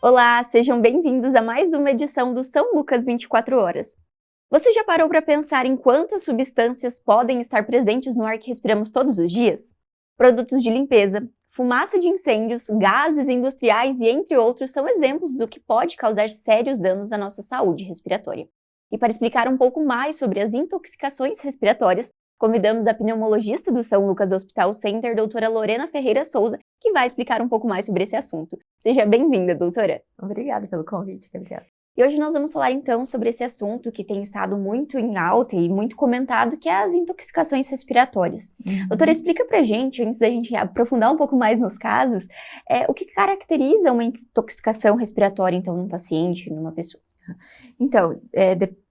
Olá, sejam bem-vindos a mais uma edição do São Lucas 24 Horas. Você já parou para pensar em quantas substâncias podem estar presentes no ar que respiramos todos os dias? Produtos de limpeza, fumaça de incêndios, gases industriais e entre outros são exemplos do que pode causar sérios danos à nossa saúde respiratória. E para explicar um pouco mais sobre as intoxicações respiratórias, convidamos a pneumologista do São Lucas Hospital Center, doutora Lorena Ferreira Souza, que vai explicar um pouco mais sobre esse assunto. Seja bem-vinda, doutora. Obrigada pelo convite, Gabriela. E hoje nós vamos falar então sobre esse assunto que tem estado muito em alta e muito comentado, que é as intoxicações respiratórias. Doutora, explica pra gente, antes da gente aprofundar um pouco mais nos casos, o que caracteriza uma intoxicação respiratória, então, num paciente, numa pessoa? Então,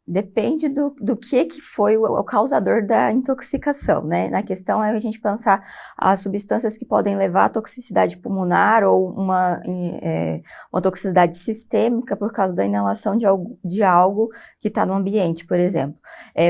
depende do que foi o causador da intoxicação, né? Na questão é a gente pensar as substâncias que podem levar à toxicidade pulmonar ou uma toxicidade sistêmica por causa da inalação de algo que está no ambiente, por exemplo.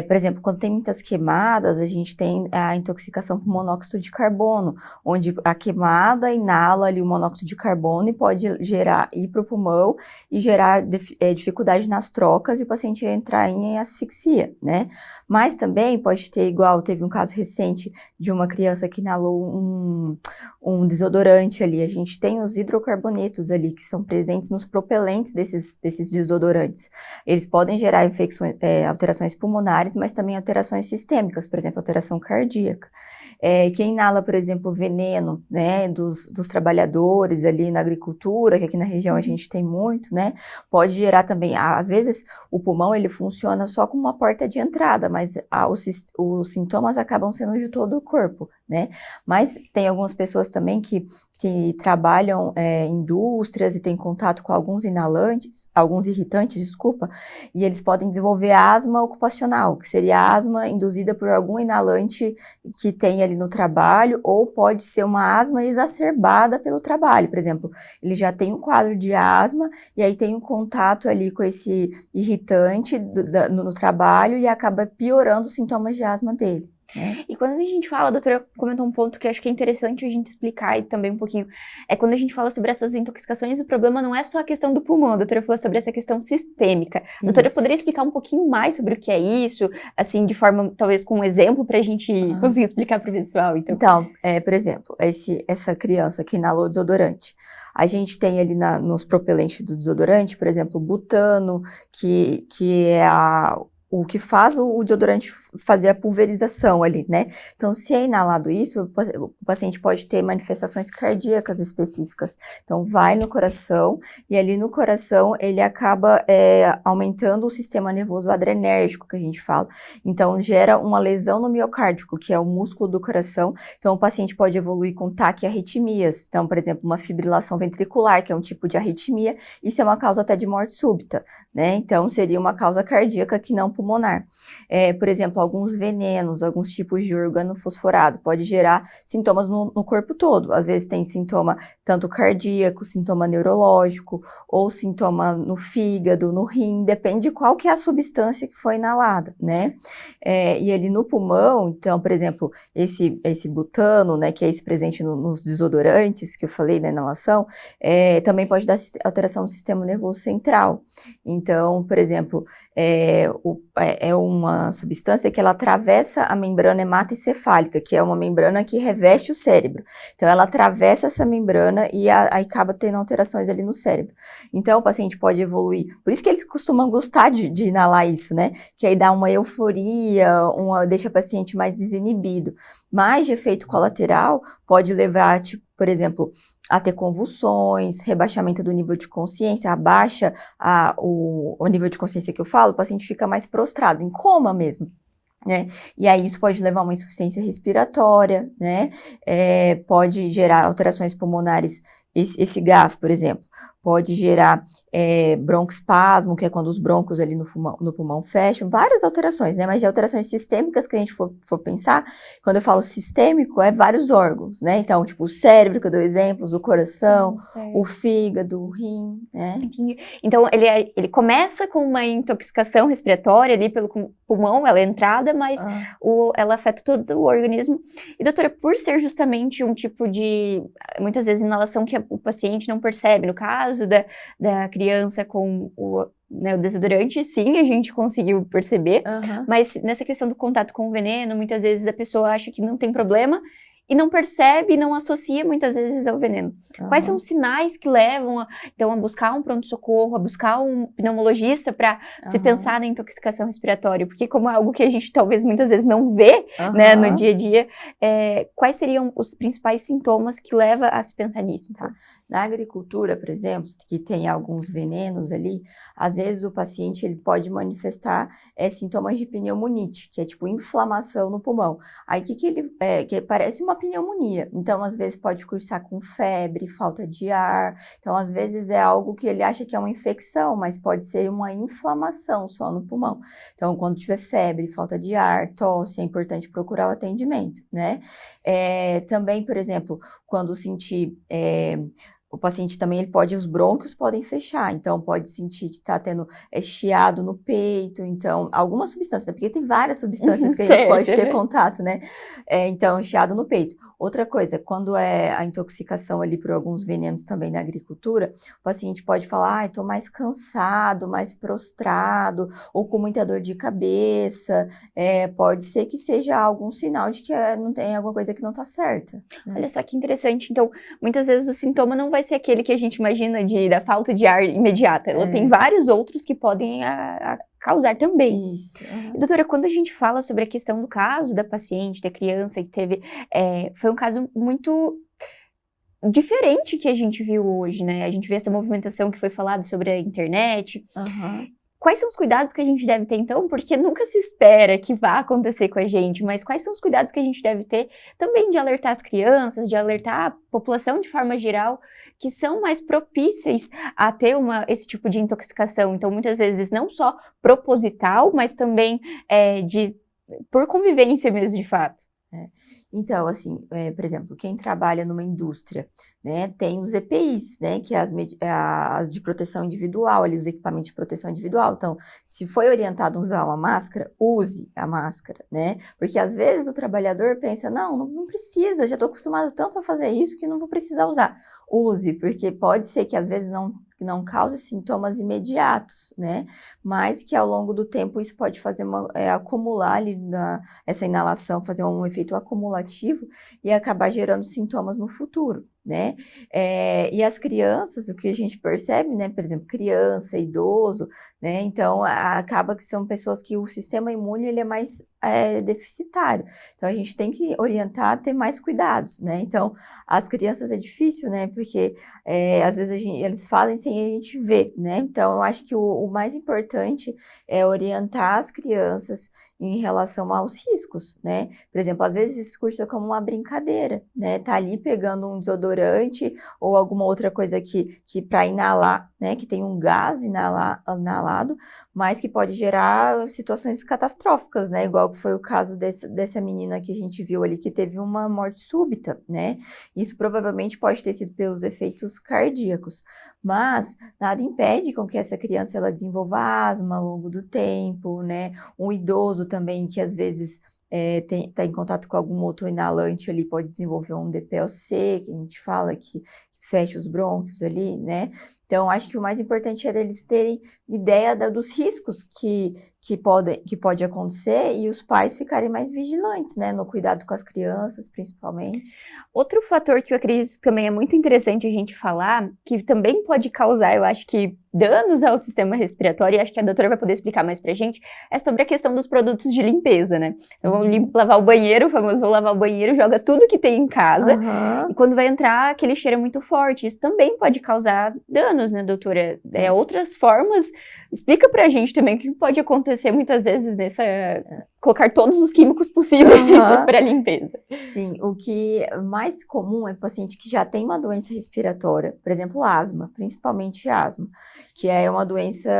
Por exemplo, quando tem muitas queimadas, a gente tem a intoxicação por monóxido de carbono, onde a queimada inala ali o monóxido de carbono e pode ir para o pulmão e gerar dificuldade nas trocas e o paciente entrar em asfixia, né? Mas também pode ter, teve um caso recente de uma criança que inalou um desodorante ali. A gente tem os hidrocarbonetos ali, que são presentes nos propelentes desses desodorantes. Eles podem gerar alterações pulmonares, mas também alterações sistêmicas, por exemplo, alteração cardíaca. Quem inala, por exemplo, veneno, né, dos trabalhadores ali na agricultura, que aqui na região a gente tem muito, né, pode gerar também, às vezes o pulmão ele funciona só como uma porta de entrada, mas os sintomas acabam sendo de todo o corpo, né, mas tem algumas pessoas também que trabalham em indústrias e têm contato com alguns irritantes, e eles podem desenvolver asma ocupacional, que seria a asma induzida por algum inalante que tem ali no trabalho, ou pode ser uma asma exacerbada pelo trabalho. Por exemplo, ele já tem um quadro de asma e aí tem um contato ali com esse irritante no trabalho e acaba piorando os sintomas de asma dele. E quando a gente fala, a doutora comentou um ponto que eu acho que é interessante a gente explicar e também um pouquinho, quando a gente fala sobre essas intoxicações, o problema não é só a questão do pulmão, a doutora falou sobre essa questão sistêmica. A doutora poderia explicar um pouquinho mais sobre o que é isso, assim, de forma, talvez com um exemplo pra gente conseguir explicar pro pessoal, então? Então, por exemplo, essa criança que inalou desodorante, a gente tem ali nos propelentes do desodorante, por exemplo, butano, que é o que faz o desodorante fazer a pulverização ali, né? Então, se é inalado isso, o paciente pode ter manifestações cardíacas específicas. Então, vai no coração e ali no coração ele acaba aumentando o sistema nervoso adrenérgico, que a gente fala. Então, gera uma lesão no miocárdio, que é o músculo do coração. Então, o paciente pode evoluir com taquiarritmias. Então, por exemplo, uma fibrilação ventricular, que é um tipo de arritmia. Isso é uma causa até de morte súbita, né? Então, seria uma causa cardíaca que não pulmonar. Por exemplo, alguns venenos, alguns tipos de organofosforado, pode gerar sintomas no corpo todo. Às vezes tem sintoma tanto cardíaco, sintoma neurológico, ou sintoma no fígado, no rim, depende de qual que é a substância que foi inalada, né? E ali no pulmão, então, por exemplo, esse butano, né, que é esse presente nos desodorantes, que eu falei na inalação, também pode dar alteração no sistema nervoso central. Então, por exemplo, é uma substância que ela atravessa a membrana hematoencefálica, que é uma membrana que reveste o cérebro. Então, ela atravessa essa membrana e aí acaba tendo alterações ali no cérebro. Então, o paciente pode evoluir. Por isso que eles costumam gostar de inalar isso, né? Que aí dá uma euforia, deixa o paciente mais desinibido. Mas, de efeito colateral, pode levar, tipo, por exemplo, a ter convulsões, rebaixamento do nível de consciência, abaixa o nível de consciência que eu falo, o paciente fica mais prostrado, em coma mesmo, né? E aí isso pode levar a uma insuficiência respiratória, né? Pode gerar alterações pulmonares, esse gás, por exemplo, pode gerar broncoespasmo, que é quando os broncos ali no pulmão fecham, várias alterações, né? Mas de alterações sistêmicas que a gente for pensar, quando eu falo sistêmico, é vários órgãos, né? Então, tipo, o cérebro, que eu dou exemplos, o coração, o fígado, o rim, né? Entendi. Então, ele começa com uma intoxicação respiratória ali pelo pulmão, ela é entrada, mas ela afeta todo o organismo. E, doutora, por ser justamente um tipo de, muitas vezes, inalação que o paciente não percebe. No caso da criança com o desodorante, sim, a gente conseguiu perceber, mas nessa questão do contato com o veneno, muitas vezes a pessoa acha que não tem problema e não percebe, não associa muitas vezes ao veneno. Quais são os sinais que levam, então, a buscar um pronto-socorro, a buscar um pneumologista para se pensar na intoxicação respiratória? Porque como é algo que a gente talvez muitas vezes não vê, né, no dia a dia, quais seriam os principais sintomas que levam a se pensar nisso? Tá. Na agricultura, por exemplo, que tem alguns venenos ali, às vezes o paciente ele pode manifestar sintomas de pneumonite, que é tipo inflamação no pulmão. Aí que parece uma pneumonia. Então, às vezes pode cursar com febre, falta de ar. Então, às vezes é algo que ele acha que é uma infecção, mas pode ser uma inflamação só no pulmão. Então, quando tiver febre, falta de ar, tosse, é importante procurar o atendimento, né? Também, por exemplo, quando sentir o paciente também, os brônquios podem fechar, então pode sentir que está tendo chiado no peito, então, algumas substâncias, porque tem várias substâncias que a gente pode ter contato, né? Então, chiado no peito. Outra coisa, quando é a intoxicação ali por alguns venenos também na agricultura, o paciente pode falar, estou mais cansado, mais prostrado, ou com muita dor de cabeça, pode ser que seja algum sinal de que não tem alguma coisa que não está certa. Né? Olha só que interessante, então, muitas vezes o sintoma não vai ser aquele que a gente imagina da falta de ar imediata, ela tem vários outros que podem causar também. Isso. E, doutora, quando a gente fala sobre a questão do caso da paciente, da criança que teve, foi um caso muito diferente que a gente viu hoje, né? A gente vê essa movimentação que foi falada sobre a internet. Quais são os cuidados que a gente deve ter, então? Porque nunca se espera que vá acontecer com a gente, mas quais são os cuidados que a gente deve ter também de alertar as crianças, de alertar a população de forma geral, que são mais propícias a ter esse tipo de intoxicação? Então, muitas vezes, não só proposital, mas também por convivência mesmo, de fato. Então, assim, por exemplo, quem trabalha numa indústria, né, tem os EPIs, né, que é as de proteção individual, ali, os equipamentos de proteção individual. Então, se foi orientado a usar uma máscara, use a máscara, né, porque às vezes o trabalhador pensa, não precisa, já estou acostumado tanto a fazer isso que não vou precisar usar. Use, porque pode ser que às vezes não cause sintomas imediatos, né? Mas que ao longo do tempo isso pode fazer acumular ali essa inalação, fazer um efeito acumulativo e acabar gerando sintomas no futuro, né? E as crianças, o que a gente percebe, né? Por exemplo, criança, idoso, né? Então, acaba que são pessoas que o sistema imune ele é mais deficitário. Então, a gente tem que orientar a ter mais cuidados, né? Então, as crianças é difícil, né? Porque às vezes eles fazem sem a gente ver, né? Então, eu acho que o mais importante é orientar as crianças em relação aos riscos, né? Por exemplo, às vezes esse curso é como uma brincadeira, né? Tá ali pegando um desodorante ou alguma outra coisa que para inalar, né? Que tem um gás inalado, mas que pode gerar situações catastróficas, né? Igual que foi o caso dessa menina que a gente viu ali, que teve uma morte súbita, né? Isso provavelmente pode ter sido pelos efeitos cardíacos, mas nada impede com que essa criança ela desenvolva asma ao longo do tempo, né? Um idoso também que às vezes está em contato com algum outro inalante ali, pode desenvolver um DPLC, que a gente fala que fecha os brônquios ali, né? Então, acho que o mais importante é eles terem ideia dos riscos que pode acontecer e os pais ficarem mais vigilantes, né? No cuidado com as crianças, principalmente. Outro fator que eu acredito que também é muito interessante a gente falar, que também pode causar, eu acho que, danos ao sistema respiratório, e acho que a doutora vai poder explicar mais pra gente, é sobre a questão dos produtos de limpeza, né? Então, vamos lavar o banheiro, o famoso vou lavar o banheiro, joga tudo que tem em casa, e quando vai entrar, aquele cheiro é muito forte. Isso também pode causar danos, né, doutora? Outras formas, explica pra gente também o que pode acontecer muitas vezes colocar todos os químicos possíveis para limpeza. Sim, o que é mais comum é paciente que já tem uma doença respiratória, por exemplo, asma, principalmente asma, que é uma doença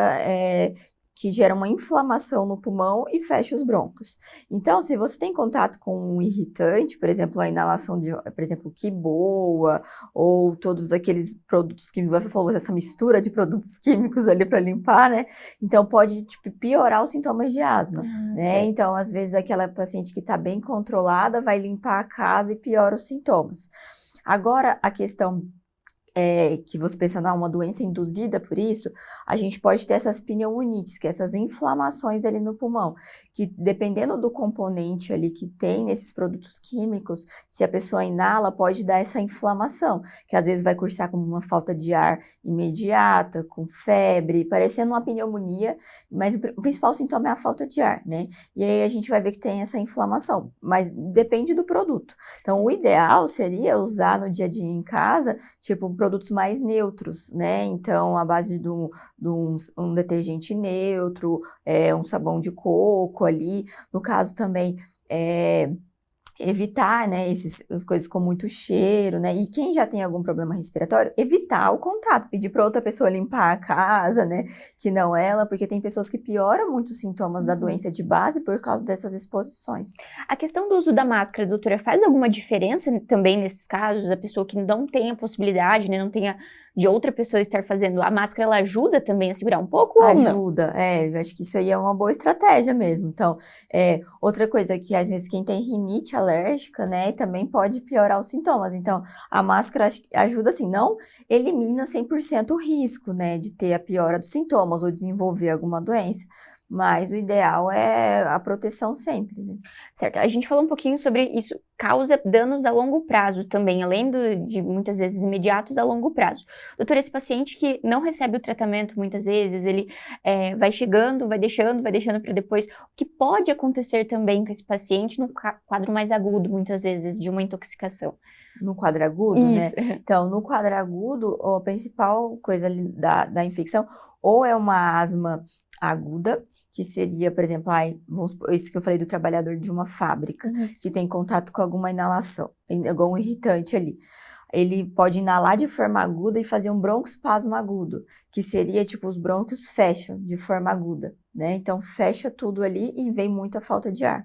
que gera uma inflamação no pulmão e fecha os brônquios. Então, se você tem contato com um irritante, por exemplo, a inalação de, por exemplo, Quiboa, ou todos aqueles produtos que você falou, essa mistura de produtos químicos ali para limpar, né? Então, pode, piorar os sintomas de asma, né? Certo. Então, às vezes, aquela paciente que está bem controlada vai limpar a casa e piora os sintomas. Agora, a questão que você pensa, não, uma doença induzida por isso, a gente pode ter essas pneumonites, que é essas inflamações ali no pulmão, que dependendo do componente ali que tem nesses produtos químicos, se a pessoa inala, pode dar essa inflamação, que às vezes vai cursar como uma falta de ar imediata, com febre, parecendo uma pneumonia, mas o principal sintoma é a falta de ar, né? E aí a gente vai ver que tem essa inflamação, mas depende do produto. Então, o ideal seria usar no dia a dia em casa, tipo, produtos mais neutros, né? Então, a base de um detergente neutro, um sabão de coco ali. No caso também, evitar, né, essas coisas com muito cheiro, né? E quem já tem algum problema respiratório, evitar o contato, pedir para outra pessoa limpar a casa, né? Que não ela, porque tem pessoas que pioram muito os sintomas da doença de base por causa dessas exposições. A questão do uso da máscara, doutora, faz alguma diferença também nesses casos? A pessoa que não tem a possibilidade, né, não tenha de outra pessoa estar fazendo, a máscara ela ajuda também a segurar um pouco ou não? Ajuda, eu acho que isso aí é uma boa estratégia mesmo. Então, outra coisa que às vezes quem tem rinite alérgica, né, também pode piorar os sintomas. Então, a máscara ajuda assim, não elimina 100% o risco, né, de ter a piora dos sintomas ou desenvolver alguma doença, mas o ideal é a proteção sempre, né? Certo, a gente falou um pouquinho sobre isso, causa danos a longo prazo também, além de muitas vezes imediatos a longo prazo. Doutor, esse paciente que não recebe o tratamento muitas vezes, ele vai chegando, vai deixando para depois, o que pode acontecer também com esse paciente no quadro mais agudo, muitas vezes, de uma intoxicação? No quadro agudo, né? Isso. Então, no quadro agudo, a principal coisa ali da infecção, ou é uma asma aguda, que seria, por exemplo, vamos supor, isso que eu falei do trabalhador de uma fábrica, Isso. que tem contato com alguma inalação, algum irritante ali. Ele pode inalar de forma aguda e fazer um broncoespasmo agudo, que seria tipo os brônquios fecham de forma aguda, né? Então fecha tudo ali e vem muita falta de ar.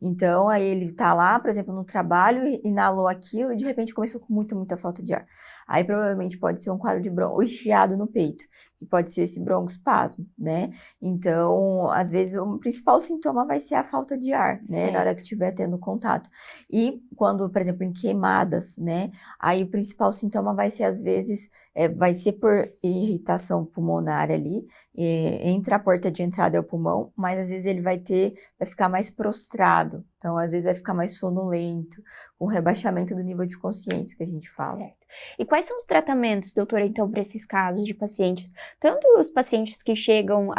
Então aí ele tá lá, por exemplo, no trabalho, inalou aquilo e de repente começou com muita falta de ar. Aí provavelmente pode ser um quadro de ou chiado no peito, que pode ser esse broncoespasmo, né? Então, às vezes o principal sintoma vai ser a falta de ar, né? Na hora que estiver tendo contato. E quando, por exemplo, em queimadas, né? Aí o principal sintoma vai ser, às vezes, vai ser por irritação pulmonar ali, entre a porta de entrada e o pulmão, mas às vezes ele vai ficar mais prostrado, então às vezes vai ficar mais sonolento, com rebaixamento do nível de consciência que a gente fala. Certo. E quais são os tratamentos, doutora, então, para esses casos de pacientes? Tanto os pacientes que chegam,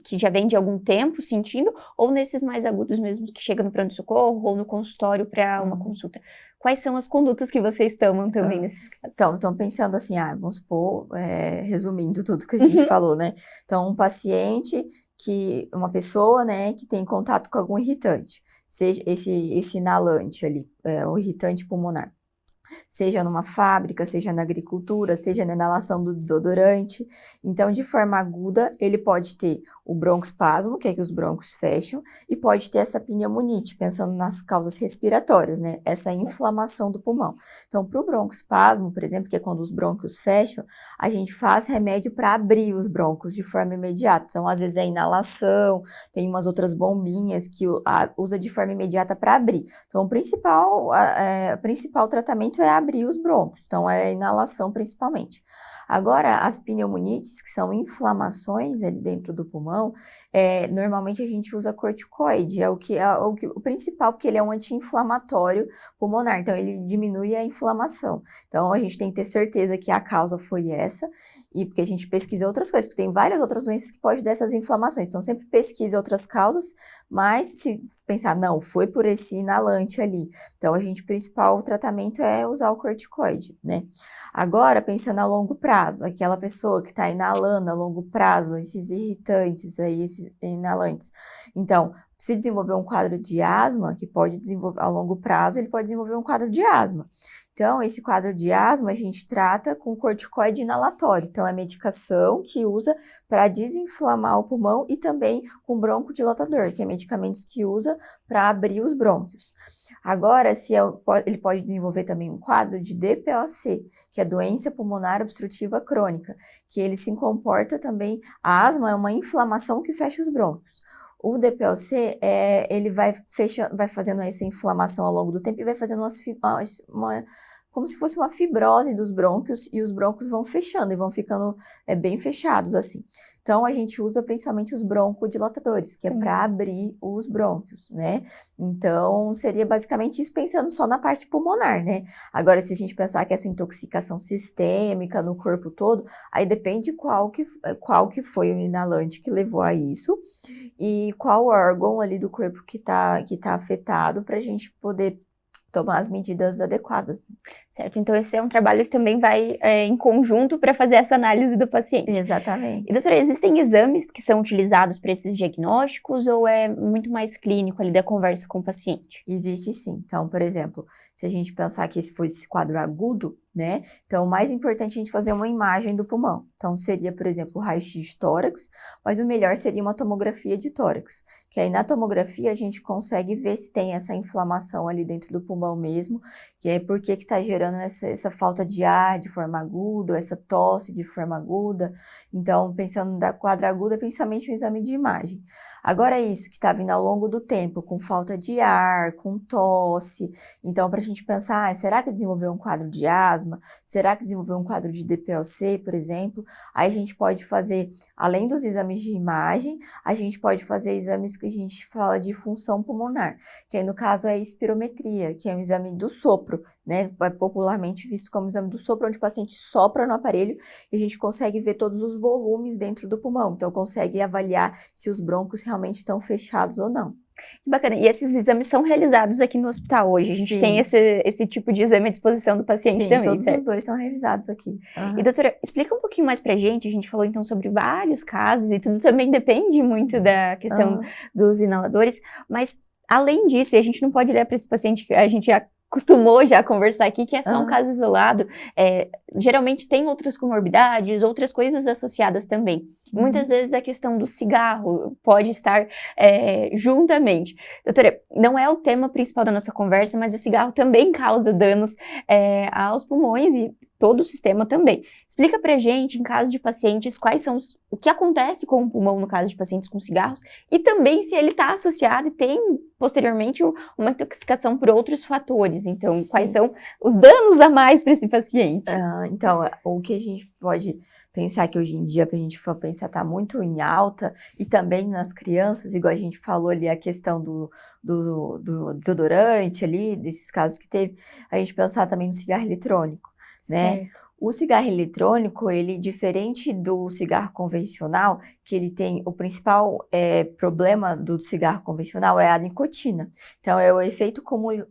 que já vêm de algum tempo sentindo, ou nesses mais agudos mesmo, que chegam no pronto-socorro ou no consultório para uma consulta. Quais são as condutas que vocês tomam também nesses casos? Então, pensando assim, vamos supor, resumindo tudo que a gente falou, né? Então, um paciente uma pessoa, né, que tem contato com algum irritante, seja esse inalante ali, o irritante pulmonar. Seja numa fábrica, seja na agricultura, seja na inalação do desodorante. Então, de forma aguda, ele pode ter o broncoespasmo, que é que os brônquios fecham, e pode ter essa pneumonite, pensando nas causas respiratórias, né? Essa inflamação do pulmão. Então, para o broncoespasmo, por exemplo, que é quando os brônquios fecham, a gente faz remédio para abrir os brônquios de forma imediata. Então, às vezes é inalação, tem umas outras bombinhas que usa de forma imediata para abrir. Então, o principal tratamento é abrir os brônquios, então é a inalação principalmente. Agora, as pneumonites, que são inflamações ali dentro do pulmão, normalmente a gente usa corticoide, o principal, porque ele é um anti-inflamatório pulmonar, então ele diminui a inflamação. Então, a gente tem que ter certeza que a causa foi essa, e porque a gente pesquisa outras coisas, porque tem várias outras doenças que podem dar essas inflamações, então sempre pesquisa outras causas, mas se pensar, não, foi por esse inalante ali, então o principal tratamento é usar o corticoide, né? Agora, pensando a longo prazo, aquela pessoa que está inalando a longo prazo esses irritantes aí, esses inalantes. Então, se desenvolver um quadro de asma, que pode desenvolver a longo prazo, ele pode desenvolver um quadro de asma. Então, esse quadro de asma a gente trata com corticoide inalatório. Então, é medicação que usa para desinflamar o pulmão e também com broncodilatador, que é medicamentos que usa para abrir os brônquios. Agora, ele pode desenvolver também um quadro de DPOC, que é doença pulmonar obstrutiva crônica, que ele se comporta também, a asma é uma inflamação que fecha os brônquios. O DPOC, ele vai fazendo essa inflamação ao longo do tempo e vai fazendo como se fosse uma fibrose dos brônquios, e os brônquios vão fechando e vão ficando bem fechados, assim. Então, a gente usa principalmente os broncodilatadores, que é para abrir os brônquios, né? Então, seria basicamente isso, pensando só na parte pulmonar, né? Agora, se a gente pensar que essa intoxicação sistêmica no corpo todo, aí depende qual que foi o inalante que levou a isso e qual órgão ali do corpo que tá afetado, para a gente poder tomar as medidas adequadas. Certo, então esse é um trabalho que também vai em conjunto para fazer essa análise do paciente. Exatamente. E, doutora, existem exames que são utilizados para esses diagnósticos ou é muito mais clínico ali da conversa com o paciente? Existe sim. Então, por exemplo, se a gente pensar que esse fosse esse quadro agudo, né? Então, o mais importante é a gente fazer uma imagem do pulmão. Então, seria, por exemplo, o raio-x de tórax, mas o melhor seria uma tomografia de tórax, que aí na tomografia a gente consegue ver se tem essa inflamação ali dentro do pulmão mesmo, que é porque que está gerando essa falta de ar de forma aguda, essa tosse de forma aguda. Então, pensando da quadro aguda, é principalmente um exame de imagem. Agora, isso que está vindo ao longo do tempo, com falta de ar, com tosse, então, para a gente pensar, será que desenvolveu um quadro de asma? Será que desenvolveu um quadro de DPLC, por exemplo? Aí a gente pode fazer, além dos exames de imagem, a gente pode fazer exames que a gente fala de função pulmonar, que aí no caso é a espirometria, que é um exame do sopro, né? É popularmente visto como exame do sopro, onde o paciente sopra no aparelho e a gente consegue ver todos os volumes dentro do pulmão. Então, consegue avaliar se os brônquios realmente estão fechados ou não. Que bacana. E esses exames são realizados aqui no hospital hoje? A gente Sim. tem esse tipo de exame à disposição do paciente Sim, também, todos certo? os dois são realizados aqui. E, doutora, explica um pouquinho mais pra gente. A gente falou, então, sobre vários casos e tudo também depende muito da questão dos inaladores, mas, além disso, e a gente não pode olhar para esse paciente que a gente já costumou já conversar aqui, que é só um caso isolado, geralmente tem outras comorbidades, outras coisas associadas também. Muitas vezes a questão do cigarro pode estar juntamente. Doutora, não é o tema principal da nossa conversa, mas o cigarro também causa danos aos pulmões e todo o sistema também. Explica pra gente, em caso de pacientes, o que acontece com o pulmão no caso de pacientes com cigarros e também se ele está associado e tem, posteriormente, uma intoxicação por outros fatores. Então, Sim. Quais são os danos a mais para esse paciente? Então, o que a gente pode pensar que hoje em dia, para a gente for pensar, está muito em alta, e também nas crianças, igual a gente falou ali, a questão do desodorante ali, desses casos que teve, a gente pensar também no cigarro eletrônico, né? Certo. O cigarro eletrônico, ele, diferente do cigarro convencional, que ele tem o principal problema do cigarro convencional é a nicotina. Então, é o efeito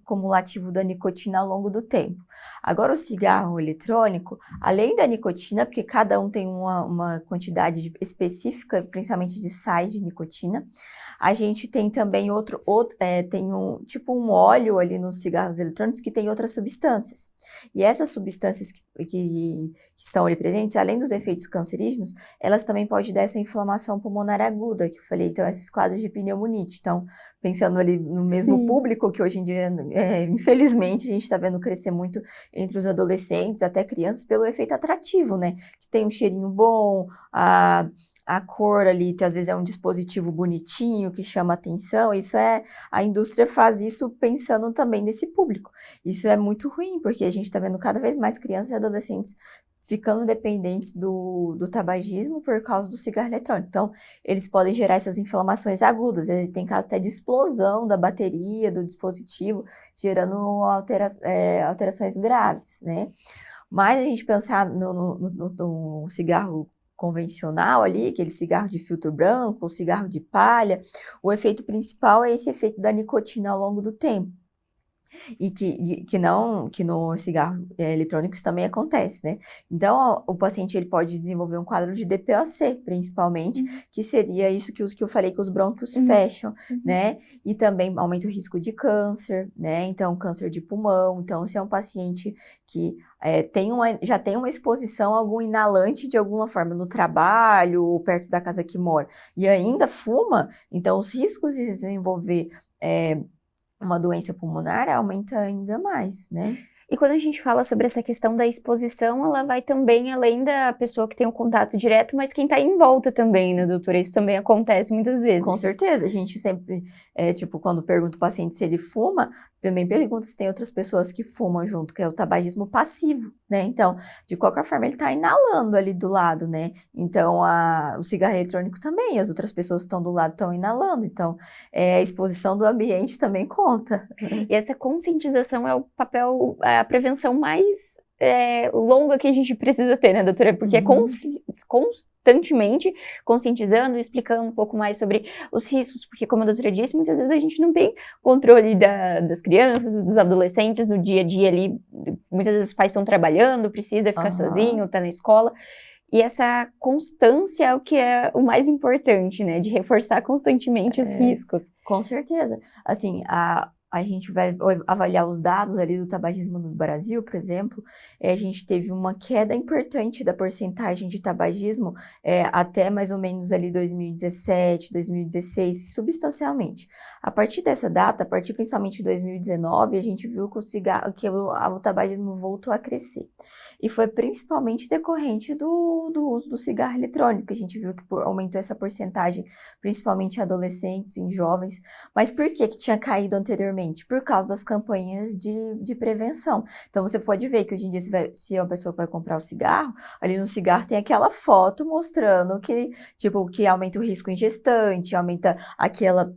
cumulativo da nicotina ao longo do tempo. Agora, o cigarro eletrônico, além da nicotina, porque cada um tem uma quantidade específica, principalmente de sais de nicotina, a gente tem também tem um óleo ali nos cigarros eletrônicos que tem outras substâncias. E essas substâncias que são ali presentes, além dos efeitos cancerígenos, elas também podem dar essa inflamação pulmonar aguda, que eu falei, então esses quadros de pneumonite. Então, pensando ali no mesmo público, que hoje em dia, infelizmente, a gente está vendo crescer muito entre os adolescentes, até crianças, pelo efeito atrativo, né? Que tem um cheirinho bom, a cor ali, que às vezes é um dispositivo bonitinho, que chama atenção, a indústria faz isso pensando também nesse público. Isso é muito ruim, porque a gente está vendo cada vez mais crianças e adolescentes ficando dependentes do tabagismo por causa do cigarro eletrônico. Então, eles podem gerar essas inflamações agudas, tem casos até de explosão da bateria, do dispositivo, gerando alterações graves, né? Mas a gente pensar no cigarro convencional ali, aquele cigarro de filtro branco, ou cigarro de palha, o efeito principal é esse efeito da nicotina ao longo do tempo. E que no cigarro eletrônico isso também acontece, né? Então, o paciente ele pode desenvolver um quadro de DPOC, principalmente, que seria isso que eu falei, que os brônquios fecham, né? E também aumenta o risco de câncer, né? Então, câncer de pulmão. Então, se é um paciente que já tem uma exposição a algum inalante de alguma forma no trabalho ou perto da casa que mora, e ainda fuma, então os riscos de desenvolver uma doença pulmonar aumenta ainda mais, né? E quando a gente fala sobre essa questão da exposição, ela vai também além da pessoa que tem um contato direto, mas quem tá em volta também, né, doutora? Isso também acontece muitas vezes. Com certeza, a gente sempre, quando pergunta o paciente se ele fuma, também pergunta se tem outras pessoas que fumam junto, que é o tabagismo passivo, né? Então, de qualquer forma, ele tá inalando ali do lado, né? Então, o cigarro eletrônico também, as outras pessoas que estão do lado estão inalando. Então, a exposição do ambiente também conta. E essa conscientização é o papel, a prevenção mais longa que a gente precisa ter, né, doutora? Porque é constantemente conscientizando, explicando um pouco mais sobre os riscos, porque como a doutora disse, muitas vezes a gente não tem controle das crianças, dos adolescentes no dia a dia ali, muitas vezes os pais estão trabalhando, precisa ficar sozinho, tá na escola, e essa constância é o que é o mais importante, né, de reforçar constantemente os riscos. Com certeza. Assim, a gente vai avaliar os dados ali do tabagismo no Brasil, por exemplo, a gente teve uma queda importante da porcentagem de tabagismo até mais ou menos ali 2017, 2016, substancialmente. A partir dessa data, a partir principalmente de 2019, a gente viu que o tabagismo voltou a crescer. E foi principalmente decorrente do uso do cigarro eletrônico, que a gente viu que aumentou essa porcentagem, principalmente em adolescentes, em jovens. Mas por que tinha caído anteriormente? Por causa das campanhas de prevenção. Então, você pode ver que hoje em dia, se é uma pessoa que vai comprar o cigarro, ali no cigarro tem aquela foto mostrando que, tipo, que aumenta o risco em gestante, aumenta aquela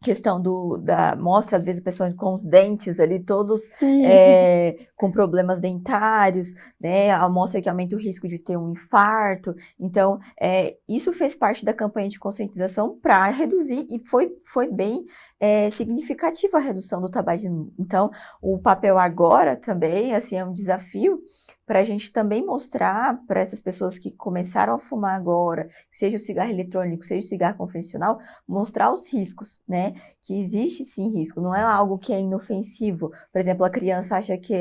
questão mostra às vezes pessoas com os dentes ali todos com problemas dentários, né, mostra que aumenta o risco de ter um infarto. Então, isso fez parte da campanha de conscientização para reduzir, e foi bem significativa a redução do tabagismo. Então, o papel agora também, assim, é um desafio para a gente também mostrar para essas pessoas que começaram a fumar agora, seja o cigarro eletrônico, seja o cigarro convencional, mostrar os riscos, né? Que existe sim risco, não é algo que é inofensivo. Por exemplo, a criança acha que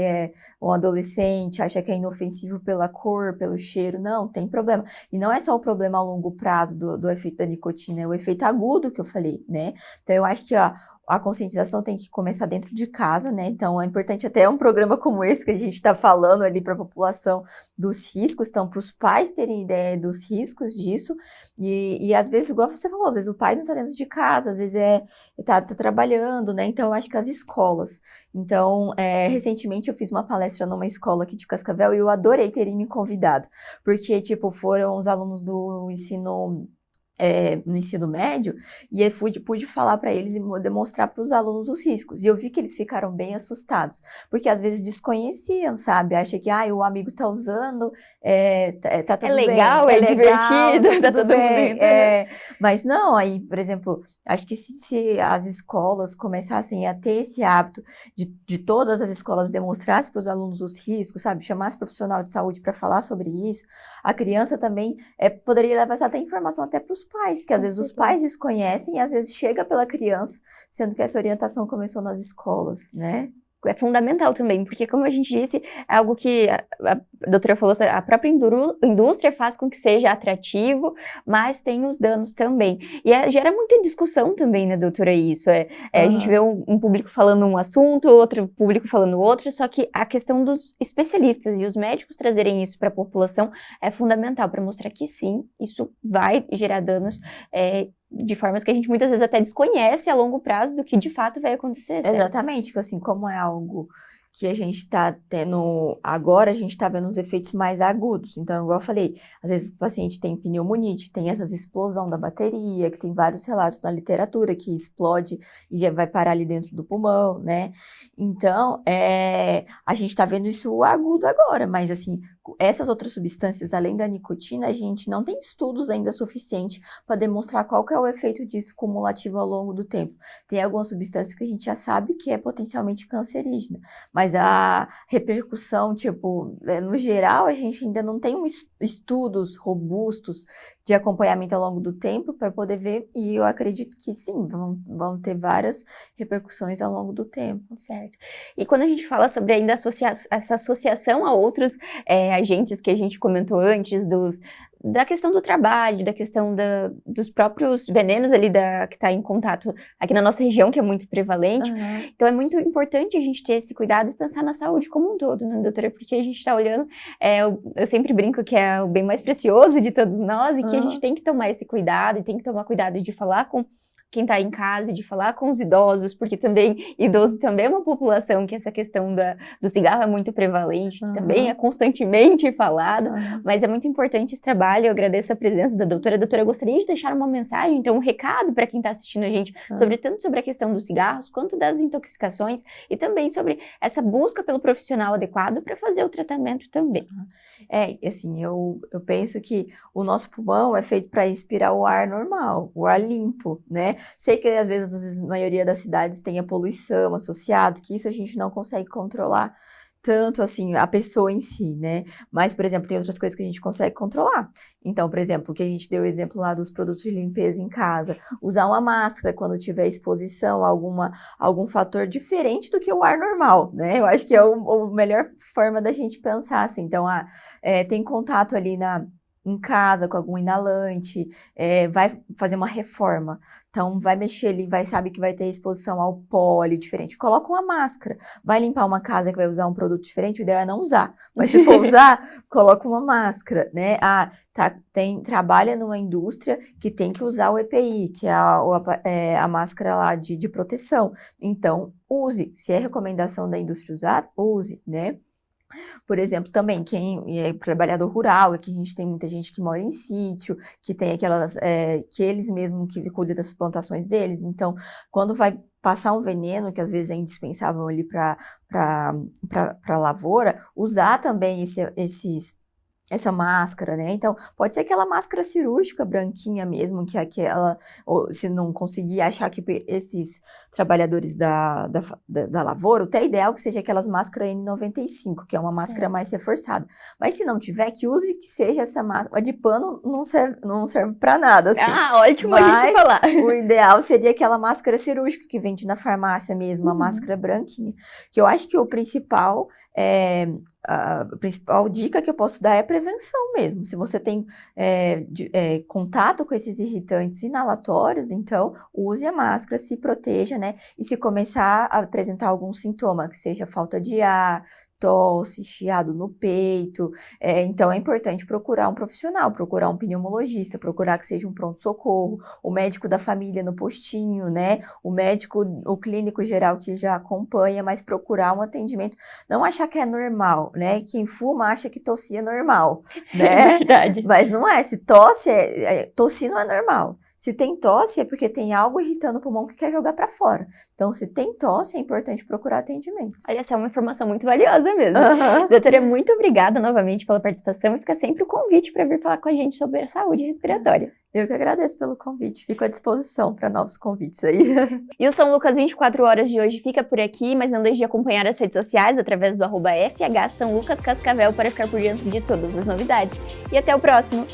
um adolescente acha que é inofensivo pela cor, pelo cheiro. Não, tem problema. E não é só o problema a longo prazo do efeito da nicotina, é o efeito agudo que eu falei, né? Então, eu acho que a conscientização tem que começar dentro de casa, né? Então, é importante até um programa como esse que a gente está falando ali para a população dos riscos, então, para os pais terem ideia dos riscos disso. E às vezes, igual você falou, às vezes o pai não está dentro de casa, às vezes tá trabalhando, né? Então, eu acho que as escolas. Então, recentemente eu fiz uma palestra numa escola aqui de Cascavel e eu adorei terem me convidado, porque, tipo, foram os alunos do ensino no ensino médio, e eu pude falar para eles e demonstrar para os alunos os riscos. E eu vi que eles ficaram bem assustados, porque às vezes desconheciam, sabe? Acha que o amigo tá usando, tá tudo bem. É legal, é divertido, tá tudo bem. Mas não, aí, por exemplo, acho que se as escolas começassem a ter esse hábito de todas as escolas demonstrassem para os alunos os riscos, sabe? Chamasse profissional de saúde para falar sobre isso, a criança também poderia levar até informação até para os pais, que às vezes os pais desconhecem e às vezes chega pela criança, sendo que essa orientação começou nas escolas, né? É fundamental também, porque como a gente disse, é algo que a doutora falou, a própria indústria faz com que seja atrativo, mas tem os danos também. E gera muita discussão também, né, doutora, isso. A gente vê um público falando um assunto, outro público falando outro, só que a questão dos especialistas e os médicos trazerem isso para a população é fundamental para mostrar que sim, isso vai gerar danos de formas que a gente muitas vezes até desconhece a longo prazo do que de fato vai acontecer. Certo? Exatamente, assim, como é algo que a gente tá tendo agora, a gente tá vendo os efeitos mais agudos. Então, igual eu falei, às vezes o paciente tem pneumonite, tem essas explosão da bateria, que tem vários relatos na literatura que explode e já vai parar ali dentro do pulmão, né? Então, a gente tá vendo isso agudo agora, mas assim, essas outras substâncias, além da nicotina, a gente não tem estudos ainda suficientes para demonstrar qual que é o efeito disso cumulativo ao longo do tempo. Tem algumas substâncias que a gente já sabe que é potencialmente cancerígena, mas a repercussão, tipo, no geral, a gente ainda não tem estudos robustos de acompanhamento ao longo do tempo para poder ver, e eu acredito que sim, vão ter várias repercussões ao longo do tempo. Certo. E quando a gente fala sobre ainda essa associação a outros agentes que a gente comentou antes, da questão do trabalho, da questão dos próprios venenos ali que está em contato aqui na nossa região, que é muito prevalente. Então, é muito importante a gente ter esse cuidado e pensar na saúde como um todo, né, doutora? Porque a gente está olhando, eu sempre brinco que é o bem mais precioso de todos nós e que a gente tem que tomar esse cuidado e tem que tomar cuidado de falar com quem tá em casa e de falar com os idosos, porque também idoso também é uma população que essa questão do cigarro é muito prevalente, que também é constantemente falada, mas é muito importante esse trabalho. Eu agradeço a presença da doutora. A doutora gostaria de deixar uma mensagem, então um recado para quem está assistindo a gente, tanto sobre a questão dos cigarros, quanto das intoxicações, e também sobre essa busca pelo profissional adequado para fazer o tratamento também. Assim, eu penso que o nosso pulmão é feito para respirar o ar normal, o ar limpo, né? Sei que às vezes a maioria das cidades tem a poluição associada, que isso a gente não consegue controlar tanto assim a pessoa em si, né? Mas, por exemplo, tem outras coisas que a gente consegue controlar. Então, por exemplo, que a gente deu o exemplo lá dos produtos de limpeza em casa, usar uma máscara quando tiver exposição a algum fator diferente do que o ar normal, né? Eu acho que é a melhor forma da gente pensar, assim. Então, tem contato ali em casa com algum inalante, vai fazer uma reforma, então vai mexer ali, sabe que vai ter exposição ao pólen diferente, coloca uma máscara, vai limpar uma casa que vai usar um produto diferente, o ideal é não usar, mas se for usar, coloca uma máscara, né? Trabalha numa indústria que tem que usar o EPI, que é a máscara lá de proteção, então use, se é recomendação da indústria usar, use, né? Por exemplo, também, quem é trabalhador rural, aqui a gente tem muita gente que mora em sítio, que tem que eles mesmos que cuidam das plantações deles, então, quando vai passar um veneno, que às vezes é indispensável ali para a lavoura, usar também essa máscara, né? Então, pode ser aquela máscara cirúrgica branquinha mesmo, que é aquela, ou se não conseguir achar que esses trabalhadores da lavoura, até é ideal que seja aquelas máscaras N95, que é uma máscara mais reforçada. Mas se não tiver, que use que seja essa máscara. A de pano não serve para nada, assim. Ótimo a gente falar. O ideal seria aquela máscara cirúrgica que vende na farmácia mesmo, a máscara branquinha. Que eu acho que o principal a principal dica que eu posso dar é a prevenção mesmo. Se você tem contato com esses irritantes inalatórios, então use a máscara, se proteja, né? E se começar a apresentar algum sintoma, que seja falta de ar, tosse, chiado no peito, então é importante procurar um profissional, procurar um pneumologista, procurar que seja um pronto-socorro, o médico da família no postinho, né? O clínico geral que já acompanha, mas procurar um atendimento, não achar que é normal, né? Quem fuma acha que tossir é normal, né? É verdade. Mas não é, se tosse, tossir não é normal. Se tem tosse é porque tem algo irritando o pulmão que quer jogar para fora. Então, se tem tosse, é importante procurar atendimento. Olha, essa é uma informação muito valiosa mesmo. Doutora, muito obrigada novamente pela participação e fica sempre o convite para vir falar com a gente sobre a saúde respiratória. Eu que agradeço pelo convite, fico à disposição para novos convites aí. E o São Lucas 24 horas de hoje fica por aqui, mas não deixe de acompanhar as redes sociais através do @FH São Lucas Cascavel para ficar por dentro de todas as novidades. E até o próximo!